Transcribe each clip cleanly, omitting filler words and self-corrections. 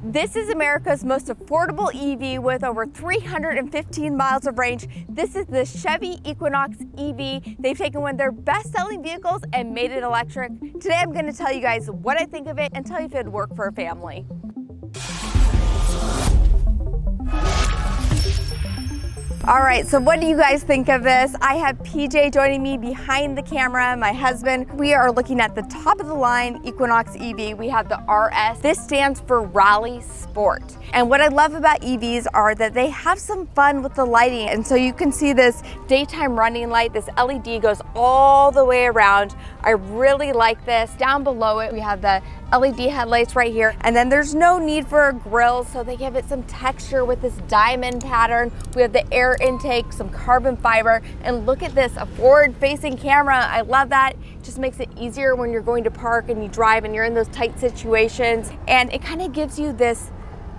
This is America's most affordable EV with over 315 miles of range. This is the Chevy Equinox EV. They've taken one of their best-selling vehicles and made it electric. Today I'm going to tell you guys what I think of it and tell you if it would work for a family. All right, so what do you guys think of this? I have PJ joining me behind the camera, my husband. We are looking at the top of the line Equinox EV. We have the RS. This stands for Rally Sport. And what I love about EVs are that they have some fun with the lighting. And so you can see this daytime running light. This LED goes all the way around. I really like this. Down below it, we have the LED headlights right here. And then there's no need for a grille, so they give it some texture with this diamond pattern. We have the air intake, some carbon fiber, and look at this, a forward-facing camera. I love that. It just makes it easier when you're going to park and you drive and you're in those tight situations. And it kind of gives you this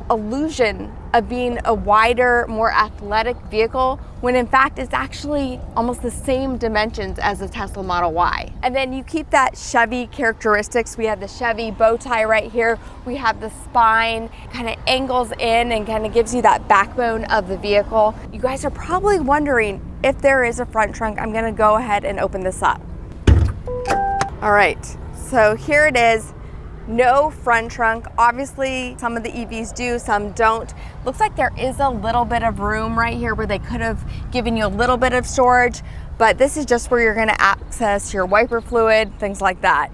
illusion of being a wider, more athletic vehicle, when in fact it's actually almost the same dimensions as the Tesla Model Y. And then you keep that Chevy characteristics. We have the Chevy bow tie right here. We have the spine kind of angles in and kind of gives you that backbone of the vehicle. You guys are probably wondering if there is a front trunk. I'm gonna go ahead and open this up. All right, so here it is. No front trunk. Obviously, some of the EVs do, some don't. Looks like there is a little bit of room right here where they could have given you a little bit of storage, but this is just where you're gonna access your wiper fluid, things like that.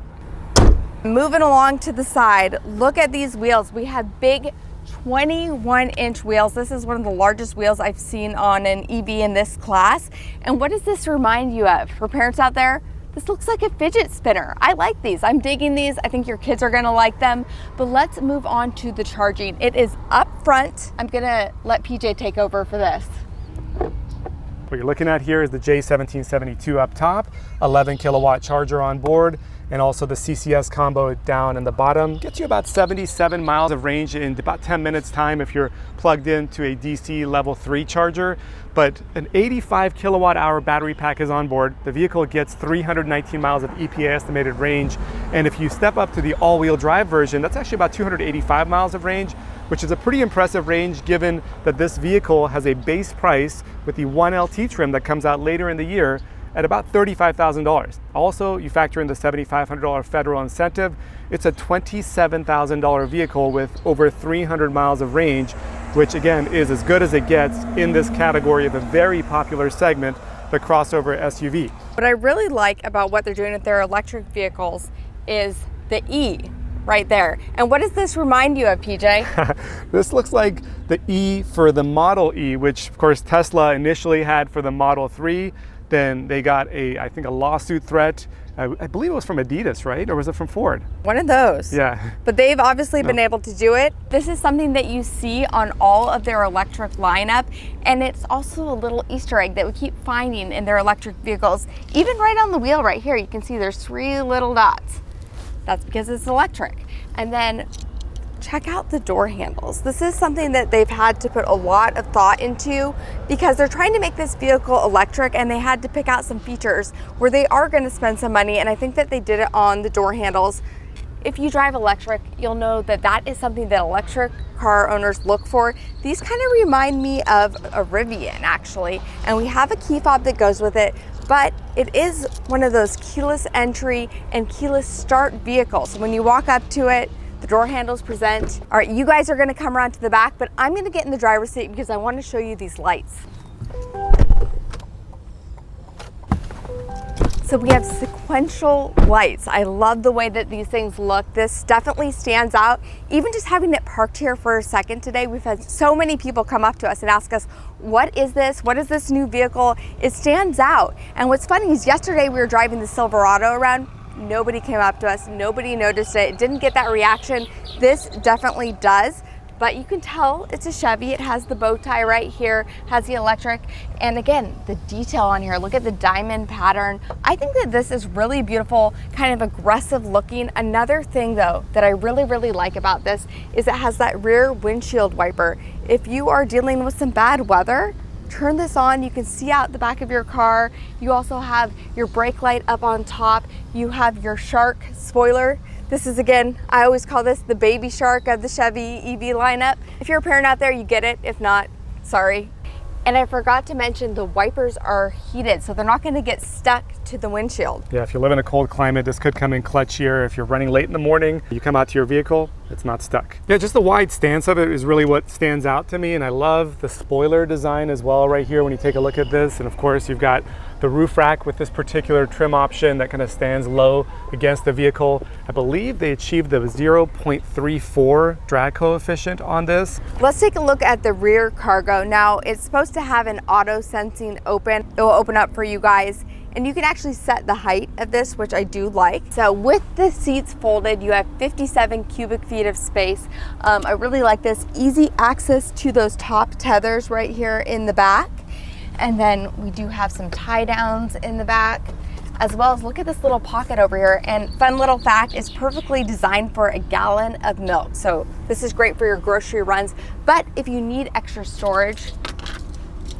Moving along to the side, look at these wheels. We have big 21-inch wheels. This is one of the largest wheels I've seen on an EV in this class. And what does this remind you of? For parents out there, this looks like a fidget spinner. I like these. I'm digging these. I think your kids are gonna like them. But let's move on to the charging. It is up front. I'm gonna let PJ take over for this. What you're looking at here is the J1772 up top, 11 kilowatt charger on board, and also the CCS combo down in the bottom. Gets you about 77 miles of range in about 10 minutes time if you're plugged into a DC level 3 charger. But an 85 kilowatt hour battery pack is on board. The vehicle gets 319 miles of EPA estimated range. And if you step up to the all-wheel drive version, that's actually about 285 miles of range, which is a pretty impressive range given that this vehicle has a base price with the 1LT trim that comes out later in the year at about $35,000. Also, you factor in the $7,500 federal incentive. It's a $27,000 vehicle with over 300 miles of range, which again is as good as it gets in this category of a very popular segment, the crossover SUV. What I really like about what they're doing with their electric vehicles is the E right there. And what does this remind you of, PJ? This looks like the E for the Model E, which of course Tesla initially had for the Model 3. Then they got I think a lawsuit threat. I believe it was from Adidas, right? Or was it from Ford? One of those. Yeah. But they've obviously been able to do it. This is something that you see on all of their electric lineup. And it's also a little Easter egg that we keep finding in their electric vehicles. Even right on the wheel right here, you can see there's 3 little dots. That's because it's electric. And then check out the door handles. This is something that they've had to put a lot of thought into because they're trying to make this vehicle electric, and they had to pick out some features where they are going to spend some money, and I think that they did it on the door handles. If you drive electric, you'll know that that is something that electric car owners look for. These kind of remind me of a Rivian actually, and we have a key fob that goes with it, but it is one of those keyless entry and keyless start vehicles. So when you walk up to it, the door handles present. All right, you guys are gonna come around to the back, but I'm gonna get in the driver's seat because I wanna show you these lights. So we have sequential lights. I love the way that these things look. This definitely stands out. Even just having it parked here for a second today, we've had so many people come up to us and ask us, what is this? What is this new vehicle? It stands out. And what's funny is yesterday we were driving the Silverado around. Nobody came up to us, nobody noticed it, didn't get that reaction. This definitely does, but you can tell it's a Chevy. It has the bow tie right here, has the electric, and again, the detail on here, look at the diamond pattern. I think that this is really beautiful, kind of aggressive looking. Another thing though that I really like about this is it has that rear windshield wiper. If you are dealing with some bad weather, turn this on, you can see out the back of your car. You also have your brake light up on top. You have your shark spoiler This is, again, I always call this the baby shark of the Chevy EV lineup. If you're a parent out there, you get it. If not, sorry. And I forgot to mention the wipers are heated, so they're not going to get stuck to the windshield. Yeah, if you live in a cold climate, this could come in clutch here. If you're running late in the morning, you come out to your vehicle, it's not stuck. Yeah, just the wide stance of it is really what stands out to me, and I love the spoiler design as well right here when you take a look at this. And of course, you've got the roof rack with this particular trim option that kind of stands low against the vehicle. I believe they achieved the 0.34 drag coefficient on this. Let's take a look at the rear cargo. Now, it's supposed to have an auto sensing open. It will open up for you guys, and you can actually set the height of this, which I do like. So with the seats folded, you have 57 cubic feet of space. I really like this. Easy access to those top tethers right here in the back. And then we do have some tie downs in the back, as well as look at this little pocket over here. And fun little fact, it's perfectly designed for a gallon of milk. So this is great for your grocery runs. But if you need extra storage,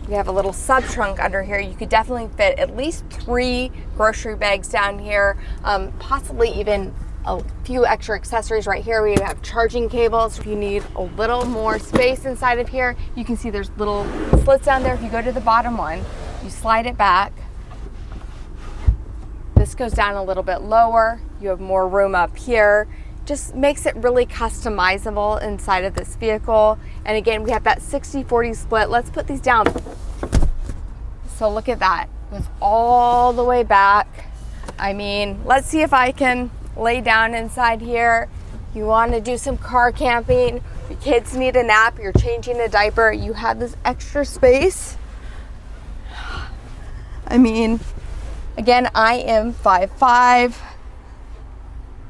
we have a little sub trunk under here. You could definitely fit at least 3 grocery bags down here, possibly even a few extra accessories right here. We have charging cables. If you need a little more space inside of here, you can see there's little slits down there. If you go to the bottom one, you slide it back. This goes down a little bit lower. You have more room up here. Just makes it really customizable inside of this vehicle. And again, we have that 60-40 split. Let's put these down. So look at that. It goes all the way back. I mean, let's see if I can lay down inside here. You want to do some car camping, your kids need a nap, you're changing a diaper, you have this extra space. I mean, again, I am 5'5".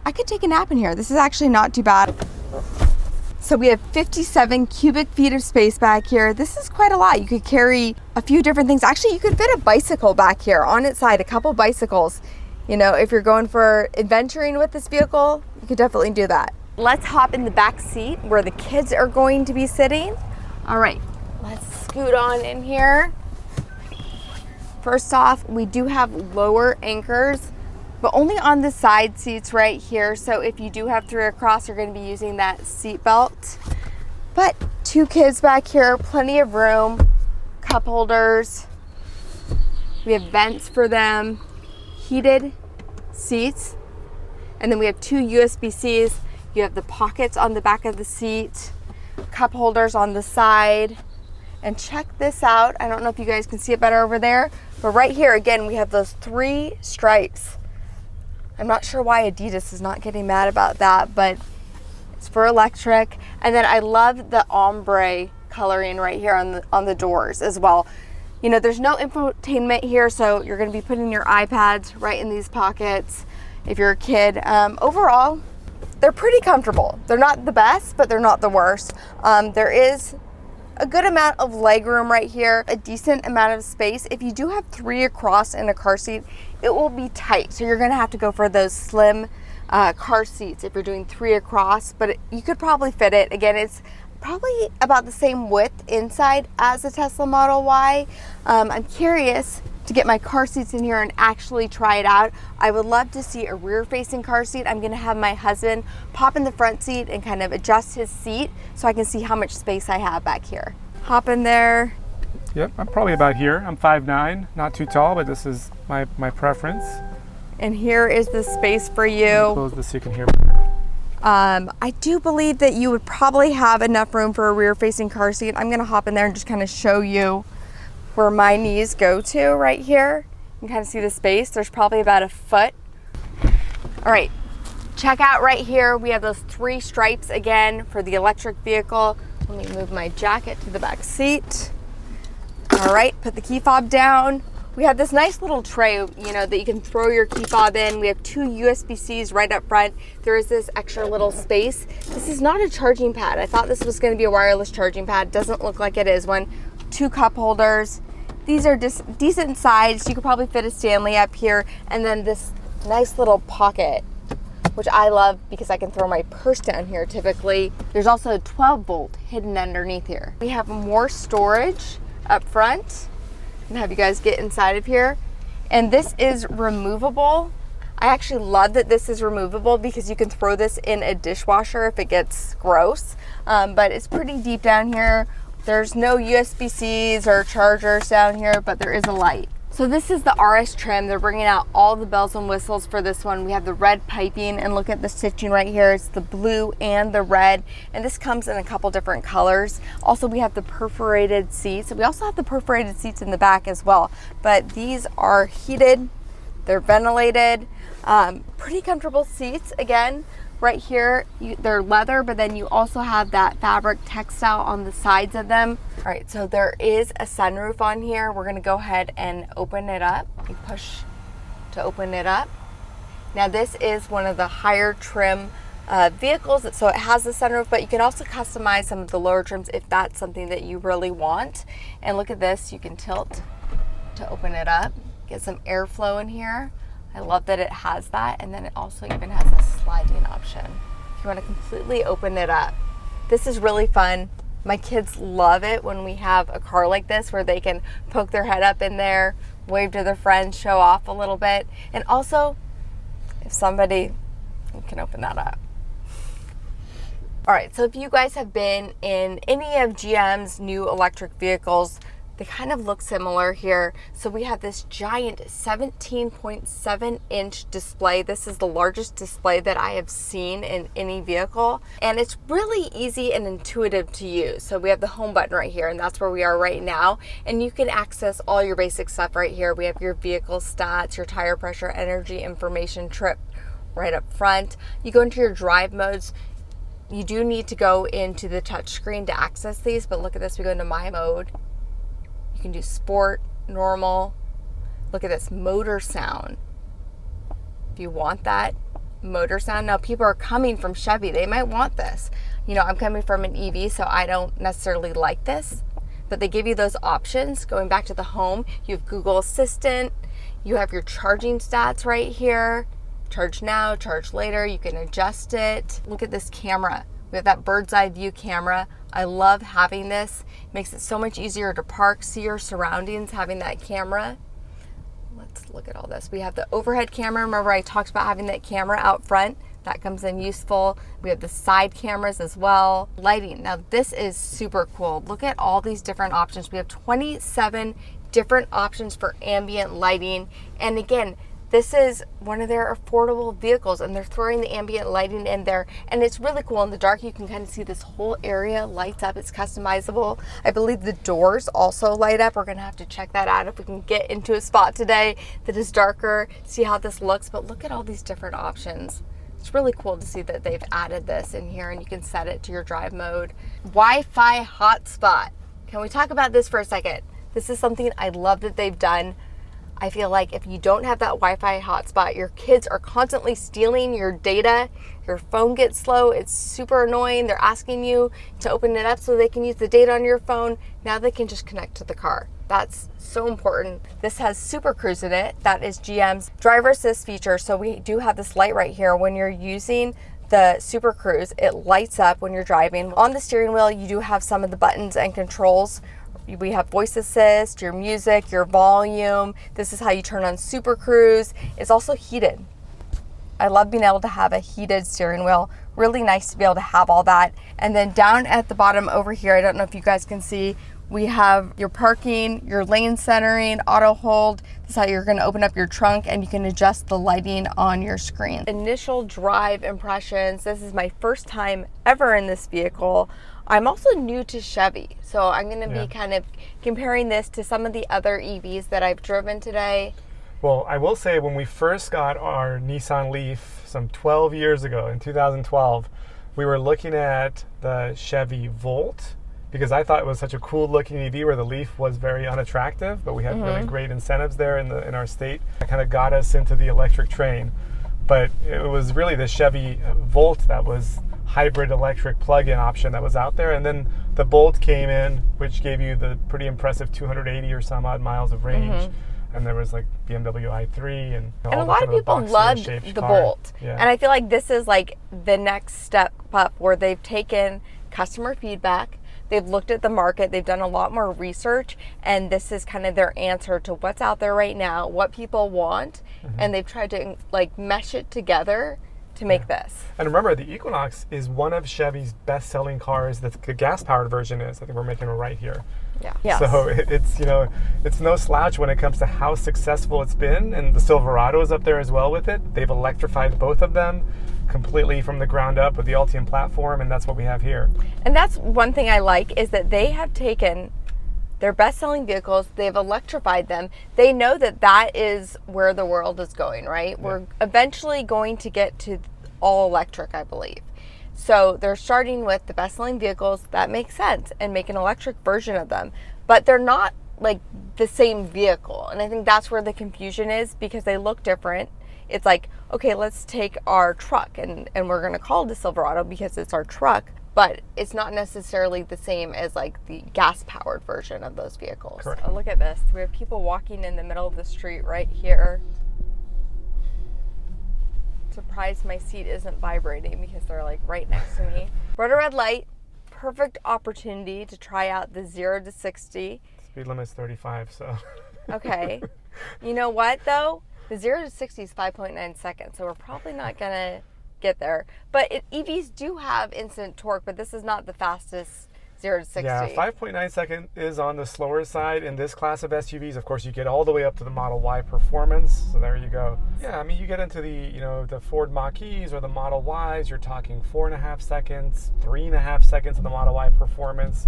I could take a nap in here. This is actually not too bad. So we have 57 cubic feet of space back here. This is quite a lot. You could carry a few different things. Actually, you could fit a bicycle back here on its side, a couple bicycles. You know, if you're going for adventuring with this vehicle, you could definitely do that. Let's hop in the back seat where the kids are going to be sitting. All right, let's scoot on in here. First off, we do have lower anchors, but only on the side seats right here. So if you do have 3 across, you're going to be using that seat belt. But 2 kids back here, plenty of room, cup holders. We have vents for them, heated seats, and then we have 2 USB-Cs. You have the pockets on the back of the seat, cup holders on the side. And check this out. I don't know if you guys can see it better over there, but right here again we have those 3 stripes. I'm not sure why Adidas is not getting mad about that, but it's for electric. And then I love the ombre coloring right here on the doors as well. You know, there's no infotainment here, so you're going to be putting your iPads right in these pockets if you're a kid. Overall, they're pretty comfortable. They're not the best, but they're not the worst. There is a good amount of leg room right here, a decent amount of space. If you do have 3 across in a car seat, it will be tight. So you're going to have to go for those slim car seats if you're doing 3 across, but you could probably fit it. Again, it's probably about the same width inside as the Tesla Model Y. I'm curious to get my car seats in here and actually try it out. I would love to see a rear facing car seat. I'm gonna have my husband pop in the front seat and kind of adjust his seat so I can see how much space I have back here. Hop in there. Yep, I'm probably about here. I'm 5'9", not too tall, but this is my preference. And here is the space for you. Close this so you can hear. I do believe that you would probably have enough room for a rear facing car seat. I'm gonna hop in there and just kind of show you where my knees go to right here. You can kind of see the space. There's probably about a foot. All right, check out right here. We have those 3 stripes again for the electric vehicle. Let me move my jacket to the back seat. All right, put the key fob down. We have this nice little tray, you know, that you can throw your key fob in. We have 2 USB-Cs right up front. There is this extra little space. This is not a charging pad. I thought this was going to be a wireless charging pad. Doesn't look like it is one. 2 cup holders. These are just decent size. You could probably fit a Stanley up here. And then this nice little pocket, which I love because I can throw my purse down here typically. There's also a 12-volt hidden underneath here. We have more storage up front. And have you guys get inside of here. And this is removable. I actually love that this is removable because you can throw this in a dishwasher if it gets gross. But it's pretty deep down here. There's no USB-Cs or chargers down here, but there is a light. So this is the RS trim. They're bringing out all the bells and whistles for this one. We have the red piping, and look at the stitching right here. It's the blue and the red, and this comes in a couple different colors. Also, we have the perforated seats. We also have the perforated seats in the back as well, but these are heated. They're ventilated. Pretty comfortable seats. Again, right here, they're leather, but then you also have that fabric textile on the sides of them. All right, so there is a sunroof on here. We're gonna go ahead and open it up. You push to open it up. Now this is one of the higher trim vehicles, so it has the sunroof, but you can also customize some of the lower trims if that's something that you really want. And look at this, you can tilt to open it up, get some airflow in here. I love that it has that, and then it also even has a sliding option if you want to completely open it up. This is really fun. My kids love it when we have a car like this where they can poke their head up in there, wave to their friends, show off a little bit. And also, if somebody, you can open that up. All right, so if you guys have been in any of GM's new electric vehicles, they kind of look similar here. So we have this giant 17.7-inch display. This is the largest display that I have seen in any vehicle. And it's really easy and intuitive to use. So we have the home button right here, and that's where we are right now. And you can access all your basic stuff right here. We have your vehicle stats, your tire pressure, energy information, trip right up front. You go into your drive modes. You do need to go into the touch screen to access these, but look at this, we go into my mode. You can do sport, normal. Look at this, motor sound. If you want that motor sound. Now people are coming from Chevy, they might want this. You know, I'm coming from an EV, so I don't necessarily like this, but they give you those options. Going back to the home, you have Google Assistant, you have your charging stats right here. Charge now, charge later, you can adjust it. Look at this camera. We have that bird's eye view camera. I love having this. It makes it so much easier to park, see your surroundings, having that camera. Let's look at all this. We have the overhead camera. Remember I talked about having that camera out front. That comes in useful. We have the side cameras as well. Lighting. Now this is super cool. Look at all these different options. We have 27 different options for ambient lighting. And again, this is one of their affordable vehicles, and they're throwing the ambient lighting in there, and it's really cool. In the dark, you can kind of see this whole area lights up. It's customizable. I believe the doors also light up. We're gonna have to check that out if we can get into a spot today that is darker, see how this looks. But look at all these different options. It's really cool to see that they've added this in here, and you can set it to your drive mode. Wi-Fi hotspot. Can we talk about this for a second? This is something I love that they've done. I feel like if you don't have that Wi-Fi hotspot, your kids are constantly stealing your data. Your phone gets slow. It's super annoying. They're asking you to open it up so they can use the data on your phone. Now they can just connect to the car. That's so important. This has Super Cruise in it. That is GM's driver assist feature. So we do have this light right here. When you're using the Super Cruise, it lights up when you're driving. On the steering wheel, you do have some of the buttons and controls. We have voice assist, your music, your volume. This is how you turn on Super Cruise. It's also heated. I love being able to have a heated steering wheel. Really nice to be able to have all that. And then down at the bottom over here, I don't know if you guys can see, we have your parking, your lane centering, auto hold. This is how you're gonna open up your trunk, and you can adjust the lighting on your screen. Initial drive impressions. This is my first time ever in this vehicle. I'm also new to Chevy, so I'm gonna be kind of comparing this to some of the other EVs that I've driven today. Well, I will say when we first got our Nissan Leaf some 12 years ago, in 2012, we were looking at the Chevy Volt because I thought it was such a cool looking EV where the Leaf was very unattractive, but we had really great incentives there in our state. That kind of got us into the electric train. But it was really the Chevy Volt that was hybrid electric plug-in option that was out there, and then the Bolt came in, which gave you the pretty impressive 280 or some odd miles of range. And there was like BMW i3 and a lot of people loved the Bolt. And I feel like this is like the next step up where they've taken customer feedback, They've looked at the market, they've done a lot more research, and this is kind of their answer to what's out there right now, what people want, and they've tried to like mesh it together to make this. And remember, the Equinox is one of Chevy's best-selling cars. The gas-powered version is. I think we're making it right here. Yeah. Yes. So it's, you know, it's no slouch when it comes to how successful it's been, and the Silverado is up there as well with it. They've electrified both of them completely from the ground up with the Ultium platform, and that's what we have here. And that's one thing I like, is that they have taken their best-selling vehicles, they've electrified them. They know that that is where the world is going, right? Yeah. We're eventually going to get to all electric, I believe. So they're starting with the best-selling vehicles, that makes sense, and make an electric version of them. But they're not like the same vehicle. And I think that's where the confusion is, because they look different. It's like, okay, let's take our truck and we're going to call it the Silverado because it's our truck, but it's not necessarily the same as like the gas-powered version of those vehicles. Correct. Oh, look at this. We have people walking in the middle of the street right here. Surprised my seat isn't vibrating because they're like right next to me. Red or red light, perfect opportunity to try out the 0 to 60. Speed limit's 35, so. Okay. You know what though? The 0 to 60 is 5.9 seconds, so we're probably not going to get there. But EVs do have instant torque, but this is not the fastest 0 to 60. Yeah, 5.9 second is on the slower side in this class of SUVs. Of course, you get all the way up to the Model Y Performance, so there you go. Yeah, I mean, you get into the, you know, the Ford Mach-E's or the Model Ys, you're talking 4.5 seconds, 3.5 seconds of the Model Y Performance.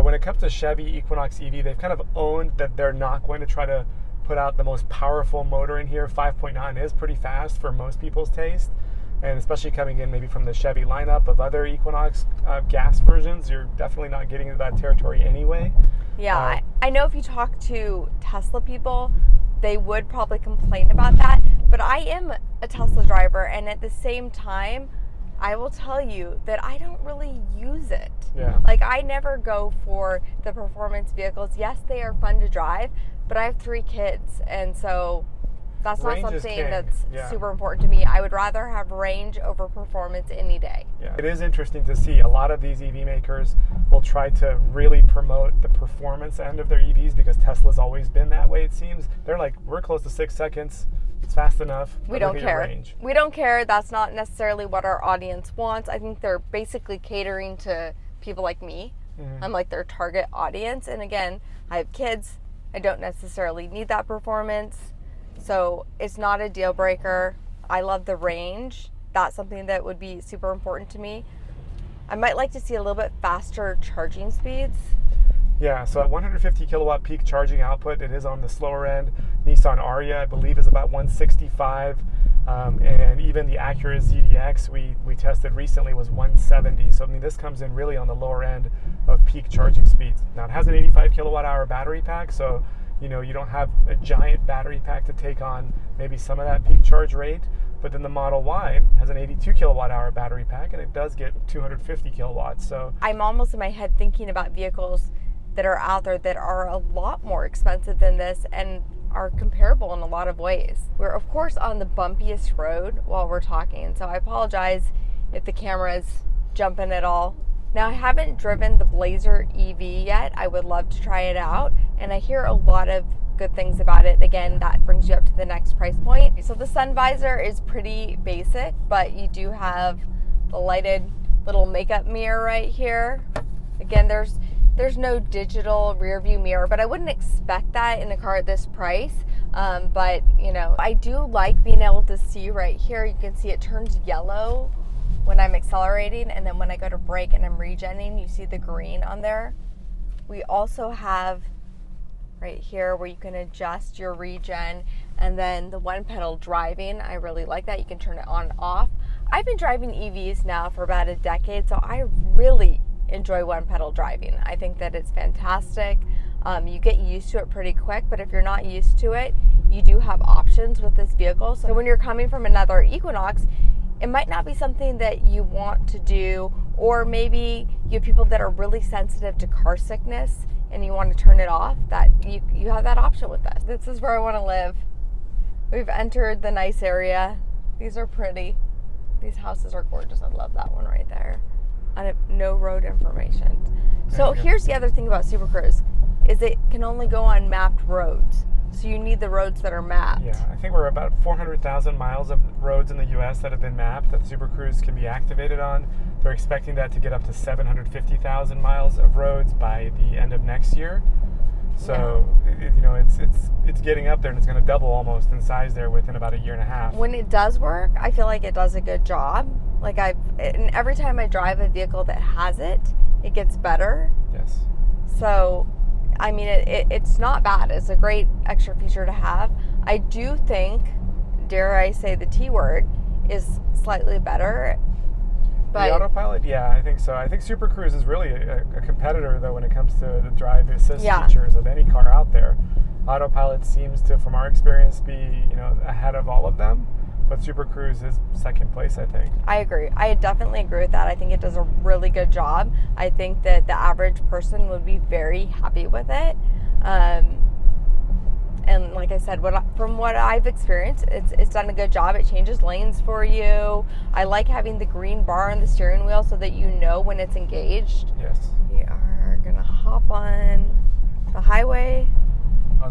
When it comes to Chevy Equinox EV, they've kind of owned that they're not going to try to put out the most powerful motor in here. 5.9 is pretty fast for most people's taste, and especially coming in maybe from the Chevy lineup of other Equinox gas versions, you're definitely not getting into that territory anyway. Yeah, I know if you talk to Tesla people, they would probably complain about that, but I am a Tesla driver, and at the same time, I will tell you that I don't really use it. Yeah. Like, I never go for the performance vehicles. Yes, they are fun to drive, but I have 3 kids, and so that's not something that's super important to me. I would rather have range over performance any day. Yeah, it is interesting to see a lot of these EV makers will try to really promote the performance end of their EVs, because Tesla's always been that way, it seems. They're like, we're close to 6 seconds. It's fast enough. We don't care. We don't care. That's not necessarily what our audience wants. I think they're basically catering to people like me. I'm like their target audience. And again, I have kids. I don't necessarily need that performance. So it's not a deal breaker. I love the range. That's something that would be super important to me. I might like to see a little bit faster charging speeds. Yeah, so at 150 kilowatt peak charging output, it is on the slower end. Nissan Ariya, I believe, is about 165. And even the Acura ZDX we tested recently was 170. So I mean, this comes in really on the lower end of peak charging speeds. Now it has an 85 kilowatt hour battery pack, so you know, you don't have a giant battery pack to take on maybe some of that peak charge rate. But then the Model Y has an 82 kilowatt hour battery pack, and it does get 250 kilowatts. So I'm almost in my head thinking about vehicles that are out there that are a lot more expensive than this and are comparable in a lot of ways. We're of course on the bumpiest road while we're talking, so I apologize if the camera's jumping at all. Now, I haven't driven the Blazer EV yet. I would love to try it out, and I hear a lot of good things about it. Again, that brings you up to the next price point. So the sun visor is pretty basic, but you do have the lighted little makeup mirror right here. Again, there's no digital rear view mirror, but I wouldn't expect that in a car at this price. But you know, I do like being able to see right here. You can see it turns yellow when I'm accelerating, and then when I go to brake and I'm regenning, you see the green on there. We also have right here where you can adjust your regen, and then the one pedal driving. I really like that. You can turn it on and off. I've been driving EVs now for about a decade, so I really enjoy one pedal driving. I think that it's fantastic. You get used to it pretty quick, but if you're not used to it, you do have options with this vehicle. So when you're coming from another Equinox, it might not be something that you want to do, or maybe you have people that are really sensitive to car sickness and you want to turn it off. That you have that option with this. This is where I want to live. We've entered the nice area. These are pretty. These houses are gorgeous. I love that one right there. I have no road information. So here's the other thing about Super Cruise, is it can only go on mapped roads. So you need the roads that are mapped. Yeah, I think we're about 400,000 miles of roads in the U.S. that have been mapped that the Super Cruise can be activated on. They're expecting that to get up to 750,000 miles of roads by the end of next year. So, it's getting up there, and it's going to double almost in size there within about a year and a half. When it does work, I feel like it does a good job. And every time I drive a vehicle that has it, it gets better. Yes. So, I mean, it's not bad. It's a great extra feature to have. I do think, dare I say the T word, is slightly better. But the autopilot, yeah, I think so. I think Super Cruise is really a competitor, though, when it comes to the drive assist features of any car out there. Autopilot seems to, from our experience, be ahead of all of them. But Super Cruise is second place, I think. I agree. I definitely agree with that. I think it does a really good job. I think that the average person would be very happy with it. And like I said, from what I've experienced, it's done a good job. It changes lanes for you. I like having the green bar on the steering wheel so that you know when it's engaged. Yes. We are going to hop on the highway.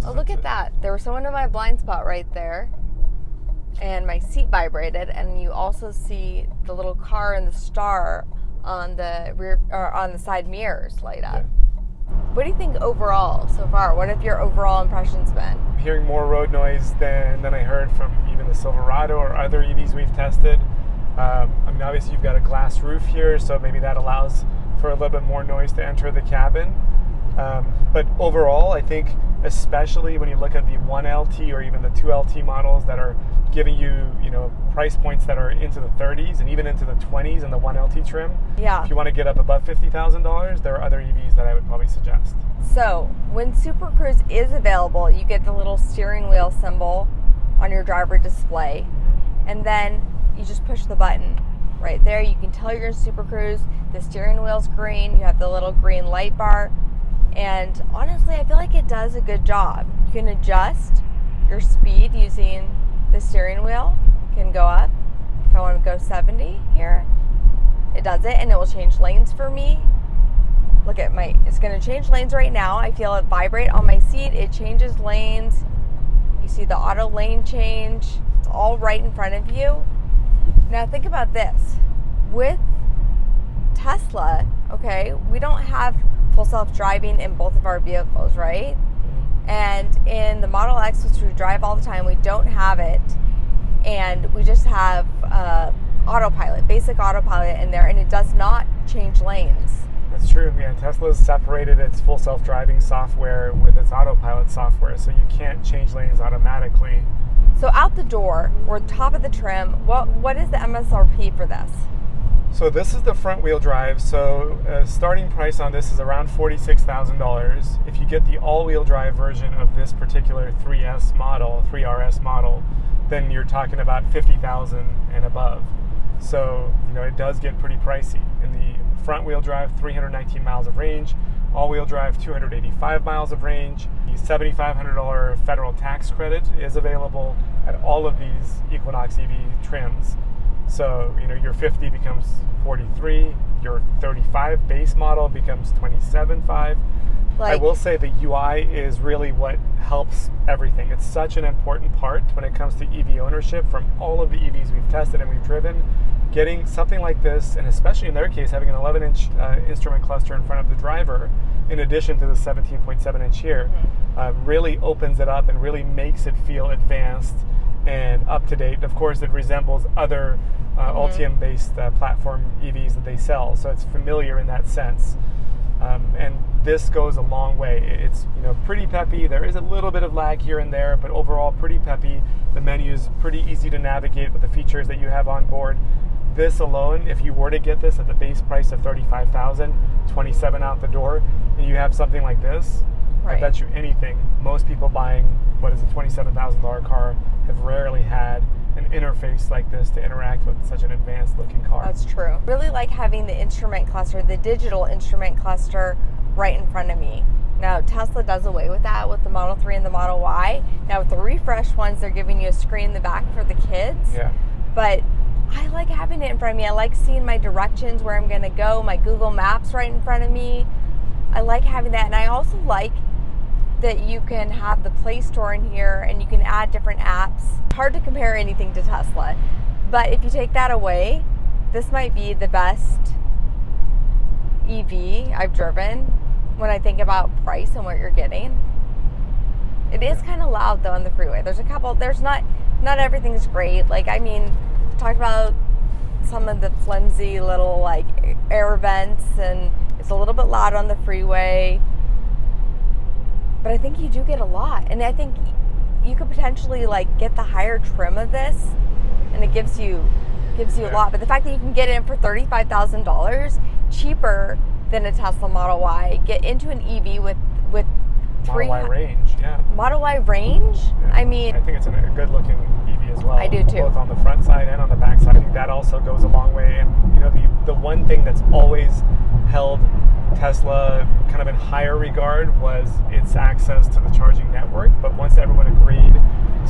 Oh, look at that. There was someone in my blind spot right there. And my seat vibrated, and you also see the little car and the star on the rear or on the side mirrors light up. Yeah. What do you think overall so far? What have your overall impressions been? Hearing more road noise than I heard from even the Silverado or other EVs we've tested. I mean, obviously you've got a glass roof here, so maybe that allows for a little bit more noise to enter the cabin. But overall, I think, especially when you look at the 1LT or even the 2LT models that are giving you, price points that are into the 30s and even into the 20s in the 1LT trim. Yeah. If you want to get up above $50,000, there are other EVs that I would probably suggest. So when Super Cruise is available, you get the little steering wheel symbol on your driver display, and then you just push the button right there. You can tell you're in Super Cruise. The steering wheel's green. You have the little green light bar. And honestly, I feel like it does a good job. You can adjust your speed using the steering wheel. You can go up. If I want to go 70 here, it does it, and it will change lanes for me. Look at it's going to change lanes right now. I feel it vibrate on my seat. It changes lanes. You see the auto lane change. It's all right in front of you. Now think about this. With Tesla, okay, we don't have full self-driving in both of our vehicles, right? And in the Model X, which we drive all the time, we don't have it. And we just have autopilot, basic autopilot in there, and it does not change lanes. That's true. Yeah, Tesla's separated its full self-driving software with its autopilot software, so you can't change lanes automatically. So out the door, or top of the trim, what is the MSRP for this? So this is the front wheel drive. So starting price on this is around $46,000. If you get the all-wheel drive version of this particular 3RS model, then you're talking about $50,000 and above. So it does get pretty pricey. In the front wheel drive, 319 miles of range. All-wheel drive, 285 miles of range. The $7,500 federal tax credit is available at all of these Equinox EV trims. So, your 50 becomes 43, your 35 base model becomes 27.5. I will say the UI is really what helps everything. It's such an important part when it comes to EV ownership from all of the EVs we've tested and we've driven. Getting something like this, and especially in their case, having an 11-inch instrument cluster in front of the driver, in addition to the 17.7-inch here, really opens it up and really makes it feel advanced and up to date. Of course, it resembles other Ultium-based platform EVs that they sell, so it's familiar in that sense. And this goes a long way. It's pretty peppy. There is a little bit of lag here and there, but overall pretty peppy. The menu is pretty easy to navigate with the features that you have on board. This alone, if you were to get this at the base price of $35,000, $27,000 out the door, and you have something like this, right. I bet you anything, most people buying what is a $27,000 car have rarely had an interface like this to interact with such an advanced looking car. That's true. Really like having the instrument cluster, the digital instrument cluster right in front of me. Now Tesla does away with that with the Model 3 and the Model Y. Now with the refreshed ones, they're giving you a screen in the back for the kids. Yeah. But I like having it in front of me. I like seeing my directions, where I'm going to go, my Google Maps right in front of me. I like having that, and I also like that you can have the Play Store in here and you can add different apps. Hard to compare anything to Tesla, but if you take that away, this might be the best EV I've driven when I think about price and what you're getting. It is kind of loud though on the freeway. There's not everything's great. Like, I mean, talk about some of the flimsy little like air vents, and it's a little bit loud on the freeway. But I think you do get a lot, and I think you could potentially like get the higher trim of this, and it gives you a lot. But the fact that you can get in for $35,000 cheaper than a Tesla Model Y, get into an EV with Model Y range, yeah. Model Y range. Yeah. I mean, I think it's a good looking EV as well. I do too. Both on the front side and on the back side. I think that also goes a long way. And you know, the one thing that's always held Tesla kind of in higher regard was its access to the charging network. But once everyone agreed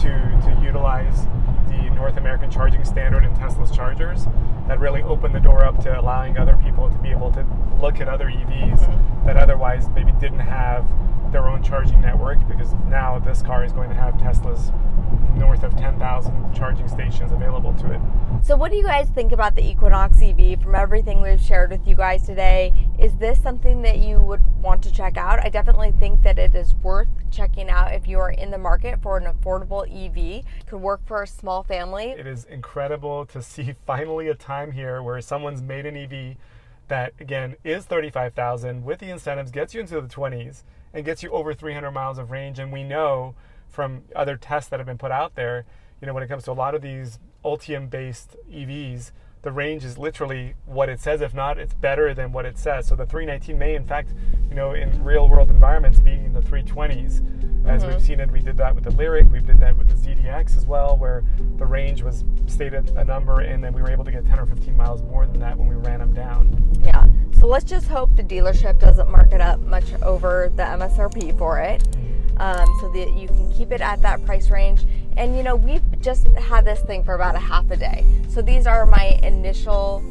to utilize the North American charging standard in Tesla's chargers, that really opened the door up to allowing other people to be able to look at other EVs that otherwise maybe didn't have their own charging network, because now this car is going to have Tesla's north of 10,000 charging stations available to it. So what do you guys think about the Equinox EV from everything we've shared with you guys today? Is this something that you would want to check out? I definitely think that it is worth checking out if you are in the market for an affordable EV. Could work for a small family. It is incredible to see finally a time here where someone's made an EV that, again, is $35,000 with the incentives, gets you into the 20s, and gets you over 300 miles of range. And we know from other tests that have been put out there, you know, when it comes to a lot of these Ultium-based EVs, the range is literally what it says. If not, it's better than what it says. So the 319 may, in fact, you know, in real-world environments, be in the 320s. As we've seen it, we did that with the Lyriq, we did that with the ZDX as well, where the range was stated a number, and then we were able to get 10 or 15 miles more than that when we ran them down. Yeah, so let's just hope the dealership doesn't mark it up much over the MSRP for it, so that you can keep it at that price range. And you know, we've just had this thing for about a half a day, so these are my initial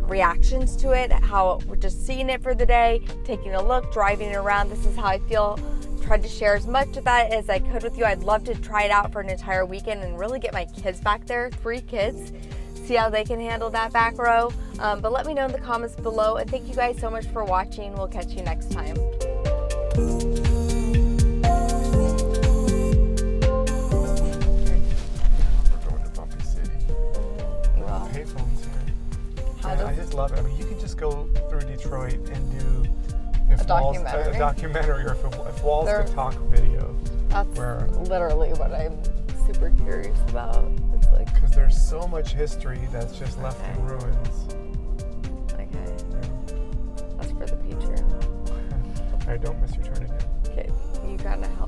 reactions to it, how we're just seeing it for the day, taking a look, driving it around. This is how I feel. Tried to share as much of that as I could with you. I'd love to try it out for an entire weekend and really get my kids back there, 3 kids, see how they can handle that back row. But let me know in the comments below, and thank you guys so much for watching. We'll catch you next time. I just love it. I mean, you can just go through Detroit and do a documentary, or if walls could talk video. That's literally what I'm super curious about. It's like, because there's so much history that's just left in ruins. Okay. Yeah. That's for the future. All right, don't miss your turn again. Okay, you gotta help.